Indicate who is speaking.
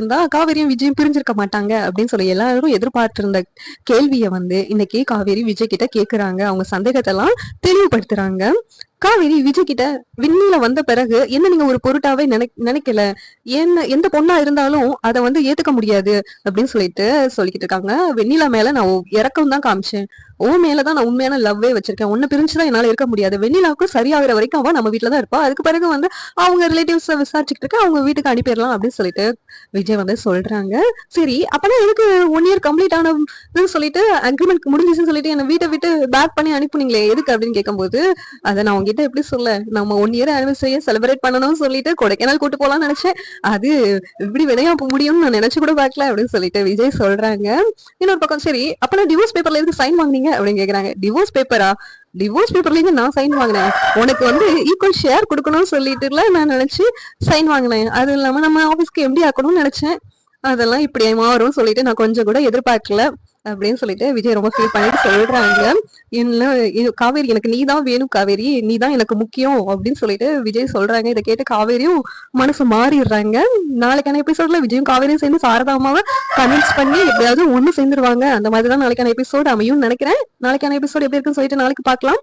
Speaker 1: இருந்தா காவேரியும் விஜயும் பிரிஞ்சிருக்க மாட்டாங்க அப்படின்னு சொல்லி எல்லாரும் எதிர்பார்த்து இருந்த கேள்விய இன்னைக்கு காவேரி விஜய் கிட்ட கேக்குறாங்க. அவங்க சந்தேகத்தை எல்லாம் தெளிவுபடுத்துறாங்க. காவேரி விஜய் கிட்ட விண்ணில வந்த பிறகு என்ன நீங்க ஒரு பொருட்டாவே நினைக்கல, என்ன எந்த பொண்ணா இருந்தாலும் அதை ஏத்துக்க முடியாது அப்படின்னு சொல்லிக்கிட்டு இருக்காங்க. வெண்ணிலா மேல நான் இறக்கம் தான் காமிச்சேன், உன் மேலதான் நான் உண்மையான லவ்வே வச்சிருக்கேன், உன்னை பிரிஞ்சுதான் என்னால இருக்க முடியாது, வெண்ணிலாவுக்கும் சரியாகிற வரைக்கும் அவ நம்ம வீட்டுலதான் இருப்பா, அதுக்கு பிறகு அவங்க ரிலேட்டிவ்ஸ் விசாரிச்சுட்டு இருக்க அவங்க வீட்டுக்கு அனுப்பிடலாம் அப்படின்னு விஜய் சொல்றாங்க. சரி அப்பனா எதுக்கு 1 இயர் கம்ப்ளீட் ஆனதுன்னு சொல்லிட்டு அக்ரிமெண்ட் முடிஞ்சுன்னு சொல்லிட்டு என்ன வீட்டை விட்டு பேக் பண்ணி அனுப்புனீங்களே எதுக்கு அப்படின்னு கேட்கும்போது, அதை நான் உங்ககிட்ட எப்படி சொல்ல, நம்ம 1 இயர் ஆனிவர்சரியை செலிப்ரேட் பண்ணணும்னு சொல்லிட்டு கொடைக்கானல் கூட்டு போலாம்னு நினைச்சேன், அது இப்படி வினையா முடியும்னு நான் நினைச்சு கூட பார்க்கல அப்படின்னு விஜய் சொல்றாங்க. இன்னொரு பக்கம் சரி அப்பனா டிவோர்ஸ் பேப்பர்ல எதுக்கு சைன் வாங்குனீங்க அப்படின்னு கேக்குறாங்க. டிவோர்ஸ் பேப்பரா, டிவோர்ஸ் பேப்பர்ல நான் சைன் வாங்கினேன், உனக்கு ஈக்குவல் ஷேர் கொடுக்கணும்னு சொல்லிட்டுல நான் நினைச்சு சைன் வாங்கினேன், அது இல்லாம நம்ம ஆபீஸ்க்கு எப்படி ஆக்கணும்னு நினைச்சேன், அதெல்லாம் இப்படி மாறும் சொல்லிட்டு நான் கொஞ்சம் கூட எதிர்பார்க்கல அப்படின்னு விஜய் ரொம்ப ஃபீல் பண்ணிட்டு சொல்றாங்க. காவேரி எனக்கு நீதான் வேணும், காவேரி நீதான் எனக்கு முக்கியம் அப்படின்னு விஜய் சொல்றாங்க. இதை கேட்டு காவேரியும் மனசு மாறிடுறாங்க. நாளைக்கான எபிசோட்ல விஜயும் காவேரியும் சேர்ந்து சாரதாமாவை கன்வின்ஸ் பண்ணி எப்படியாவது ஒண்ணு சேர்ந்துருவாங்க. அந்த மாதிரிதான் நாளைக்கான எபிசோட் அமையும் நினைக்கிறேன். நாளைக்கான எபிசோட் எப்படி இருக்குன்னு சொல்லிட்டு நாளைக்கு பார்க்கலாம்.